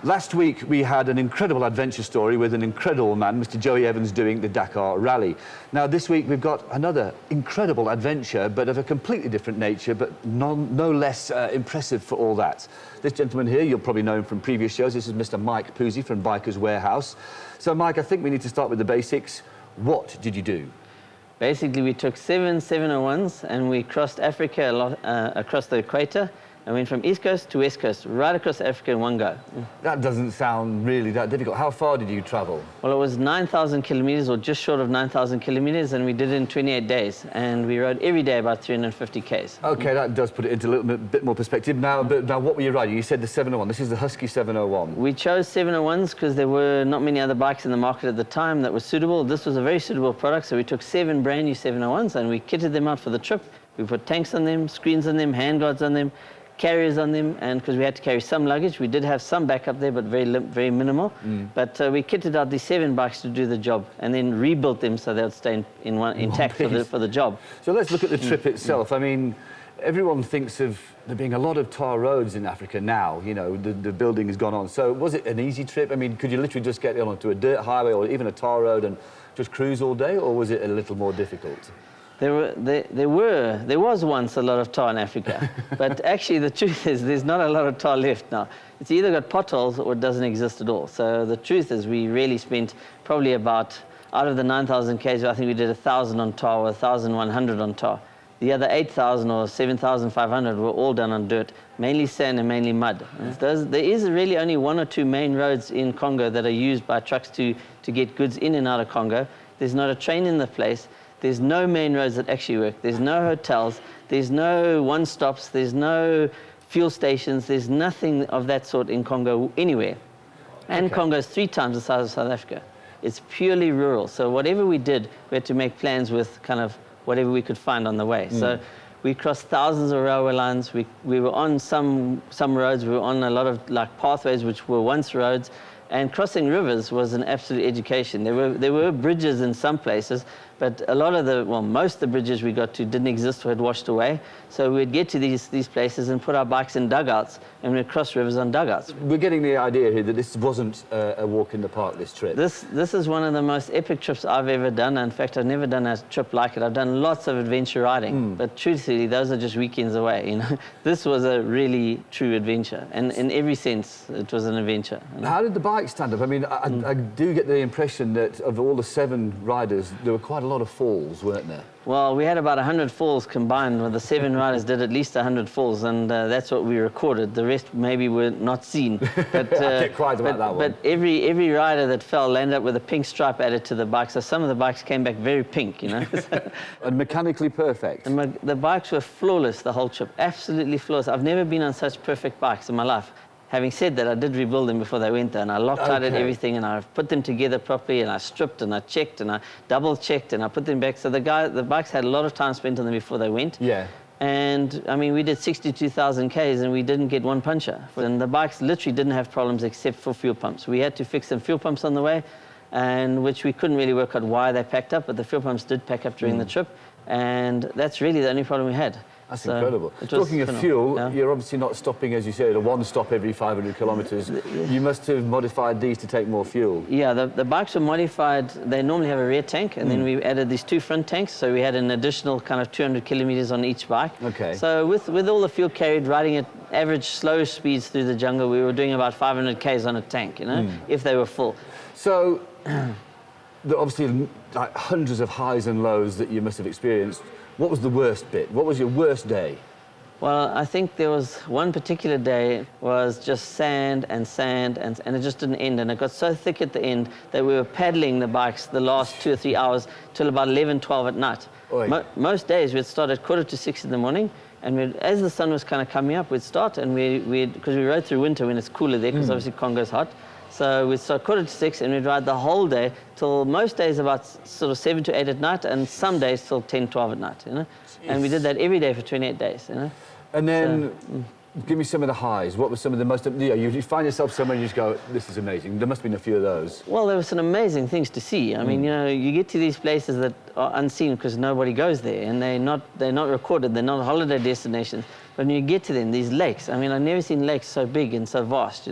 Last week, we had an incredible adventure story with an incredible man, Mr. Joey Evans, doing the Dakar Rally. Now, this week, we've got another incredible adventure, but of a completely different nature, but no less impressive for all that. This gentleman here, you'll probably know him from previous shows. This is Mr. Mike Pusey from Bikers Warehouse. So, Mike, I think we need to start with the basics. What did you do? Basically, we took 7 701s and we crossed Africa across the Equator, and went from East Coast to West Coast, right across Africa in one go. That doesn't sound really that difficult. How far did you travel? Well, it was 9,000 kilometers, or just short of 9,000 kilometers, and we did it in 28 days. And we rode every day about 350 Ks. Okay, that does put it into a little bit more perspective. Now, what were you riding? You said the 701. This is the Husky 701. We chose 701s because there were not many other bikes in the market at the time that were suitable. This was a very suitable product, so we took 7 brand new 701s and we kitted them out for the trip. We put tanks on them, screens on them, handguards on them, carriers on them, and because we had to carry some luggage, we did have some backup there, but very minimal. But we kitted out these 7 bikes to do the job, and then rebuilt them so they would stay intact for the job. So let's look at the trip itself. I mean, everyone thinks of there being a lot of tar roads in Africa now. You know, the building has gone on. So was it an easy trip? I mean, could you literally just get onto a dirt highway or even a tar road and just cruise all day, or was it a little more difficult? There was once a lot of tar in Africa, but actually the truth is there's not a lot of tar left now. It's either got potholes or it doesn't exist at all. So the truth is we really spent probably about, out of the 9,000 Ks, I think we did 1,000 on tar or 1,100 on tar. The other 8,000 or 7,500 were all done on dirt, mainly sand and mainly mud. There is really only 1 or 2 main roads in Congo that are used by trucks to get goods in and out of Congo. There's not a train in the place. There's no main roads that actually work. There's no hotels. There's no one-stops. There's no fuel stations. There's nothing of that sort in Congo anywhere. And okay. Congo is 3 times the size of South Africa. It's purely rural. So whatever we did, we had to make plans with kind of whatever we could find on the way. So we crossed thousands of railway lines. We were on some roads. We were on a lot of like pathways which were once roads. And crossing rivers was an absolute education. There were bridges in some places, but a lot of most of the bridges we got to didn't exist or had washed away. So we'd get to these places and put our bikes in dugouts, and we'd cross rivers on dugouts. We're getting the idea here that this wasn't a walk in the park, this trip. This is one of the most epic trips I've ever done. In fact, I've never done a trip like it. I've done lots of adventure riding, but truthfully, those are just weekends away. You know, this was a really true adventure, and in every sense, it was an adventure. You know? How did the bike stand up? I mean, I do get the impression that of all the 7 riders, there were quite a lot of falls, weren't there? Well, we had about 100 falls combined. With the 7 riders did at least 100 falls, and that's what we recorded. The rest maybe were not seen. But, I get quiet about that one. But every rider that fell landed up with a pink stripe added to the bike, so some of the bikes came back very pink, you know. And mechanically perfect. And the bikes were flawless the whole trip, absolutely flawless. I've never been on such perfect bikes in my life. Having said that, I did rebuild them before they went there, and I Loctited everything, and I put them together properly, and I stripped, and I checked, and I double-checked, and I put them back. So the bikes had a lot of time spent on them before they went. Yeah. And, I mean, we did 62,000 Ks, and we didn't get one puncture. And the bikes literally didn't have problems except for fuel pumps. We had to fix some fuel pumps on the way, and which we couldn't really work out why they packed up, but the fuel pumps did pack up during the trip, and that's really the only problem we had. That's incredible. Talking of fuel, you're obviously not stopping, as you say, at a one stop every 500 kilometres. You must have modified these to take more fuel. Yeah, the bikes were modified. They normally have a rear tank, and then we added these 2 front tanks, so we had an additional kind of 200 kilometres on each bike. Okay. So with all the fuel carried, riding at average slow speeds through the jungle, we were doing about 500 Ks on a tank, you know, if they were full. So, obviously, like hundreds of highs and lows that you must have experienced. What was the worst bit? What was your worst day? Well, I think there was one particular day was just sand, and it just didn't end. And it got so thick at the end that we were paddling the bikes the last 2 or 3 hours till about 11, 12 at night. Most days we'd start at 5:45 in the morning, and as the sun was kind of coming up, we'd start, and because we rode through winter when it's cooler there, because obviously Congo's hot. So we'd start 5:45 and we'd ride the whole day till most days about sort of 7 to 8 at night, and some days till 10, 12 at night, you know. And we did that every day for 28 days, you know. And then Give me some of the highs. What were some of the most... You find yourself somewhere and you just go, this is amazing. There must have been a few of those. Well, there were some amazing things to see. I mean, you get to these places that are unseen because nobody goes there, and they're not recorded. They're not holiday destinations. But when you get to them, these lakes. I mean, I've never seen lakes so big and so vast.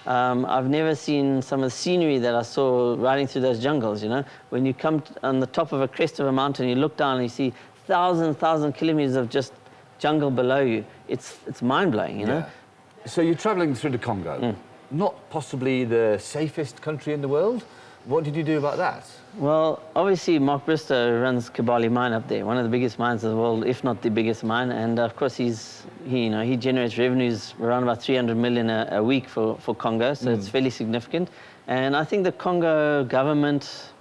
I've never seen some of the scenery that I saw riding through those jungles. When you come on the top of a crest of a mountain, you look down and you see thousand kilometers of just jungle below you. It's mind-blowing, Yeah. So you're travelling through the Congo, not possibly the safest country in the world. What did you do about that? Well, obviously, Mark Bristow runs Kibali mine up there, one of the biggest mines in the world, if not the biggest mine. And of course, he generates revenues around about 300 million a week for Congo, so it's fairly significant. And I think the Congo government,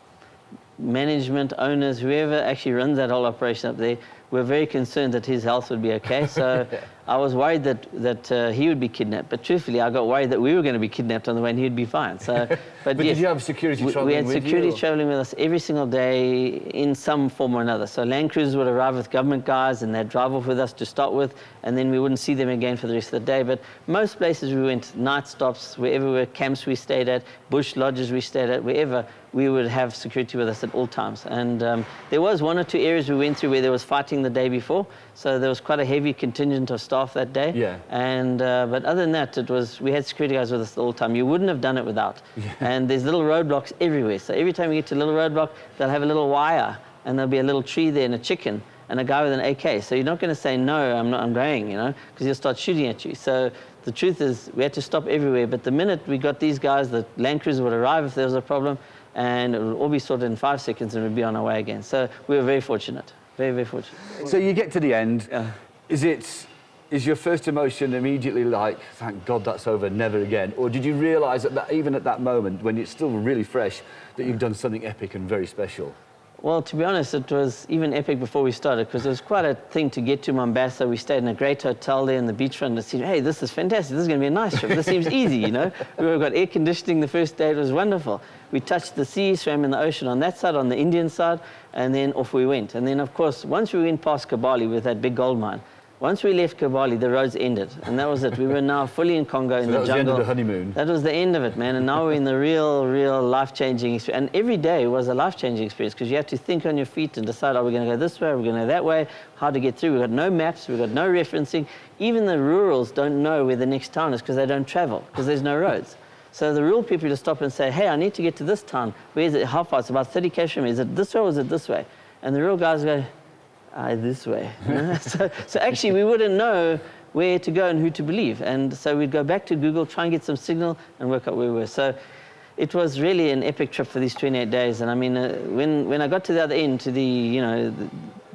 management, owners, whoever actually runs that whole operation up there, were very concerned that his health would be okay. So I was worried that he would be kidnapped. But truthfully, I got worried that we were going to be kidnapped on the way and he'd be fine. So, but yes, did you have security traveling we had with security you? traveling with us every single day in some form or another. So land cruisers would arrive with government guys and they'd drive off with us to start with, and then we wouldn't see them again for the rest of the day. But most places we went, night stops, wherever we were, camps we stayed at, bush lodges we stayed at, wherever, we would have security with us at all times. And there was one or two areas we went through where there was fighting the day before, so there was quite a heavy contingent of staff that day. Yeah. And but other than that, we had security guys with us all the time. You wouldn't have done it without. Yeah. And there's little roadblocks everywhere. So every time we get to a little roadblock, they'll have a little wire, and there'll be a little tree there and a chicken and a guy with an AK. So you're not going to say no, I'm going, because he'll start shooting at you. So the truth is, we had to stop everywhere. But the minute we got these guys, the land cruiser would arrive if there was a problem, and it would all be sorted in 5 seconds and we'd be on our way again. So we were very fortunate, very fortunate. So you get to the end. Yeah. Is your first emotion immediately like, thank God that's over, never again? Or did you realise that even at that moment, when it's still really fresh, that you've done something epic and very special? Well, to be honest, it was even epic before we started, because it was quite a thing to get to Mombasa. We stayed in a great hotel there in the beachfront and said, hey, this is fantastic. This is going to be a nice trip. This seems easy, We got air conditioning the first day. It was wonderful. We touched the sea, swam in the ocean on that side, on the Indian side, and then off we went. And then, of course, once we went past Kibali with that big gold mine, once we left Kibali, the roads ended, and that was it. We were now fully in Congo, in the jungle. That was the end of the honeymoon. That was the end of it, man. And now we're in the real life-changing experience. And every day was a life-changing experience, because you have to think on your feet and decide, are we going to go this way, are we going to go that way, how to get through. We've got no maps, we've got no referencing. Even the rurals don't know where the next town is, because they don't travel, because there's no roads. So the rural people just stop and say, hey, I need to get to this town. Where is it? How far? It's about 30 km from me. Is it this way or is it this way? And the rural guys go, this way. So actually, we wouldn't know where to go and who to believe. And so we'd go back to Google, try and get some signal, and work out where we were. So it was really an epic trip for these 28 days. And I mean, when I got to the other end, to the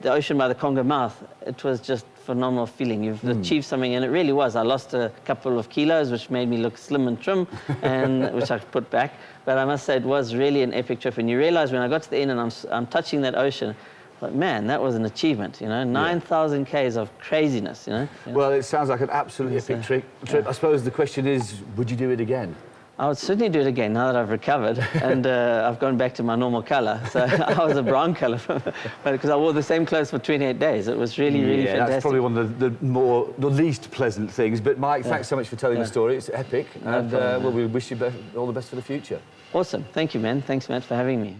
ocean by the Congo mouth, it was just phenomenal feeling. You've achieved something, and it really was. I lost a couple of kilos, which made me look slim and trim, and which I put back. But I must say, it was really an epic trip. And you realize when I got to the end and I'm touching that ocean, but man, that was an achievement, 9,000 Ks of craziness, Well, it sounds like an absolutely epic trip. Yeah. I suppose the question is, would you do it again? I would certainly do it again now that I've recovered and I've gone back to my normal color. So I was a brown color, because I wore the same clothes for 28 days. It was really fantastic. That's probably one of the least pleasant things. But Mike, thanks so much for telling the story. It's epic, and we wish you all the best for the future. Awesome. Thank you, man. Thanks, Matt, for having me.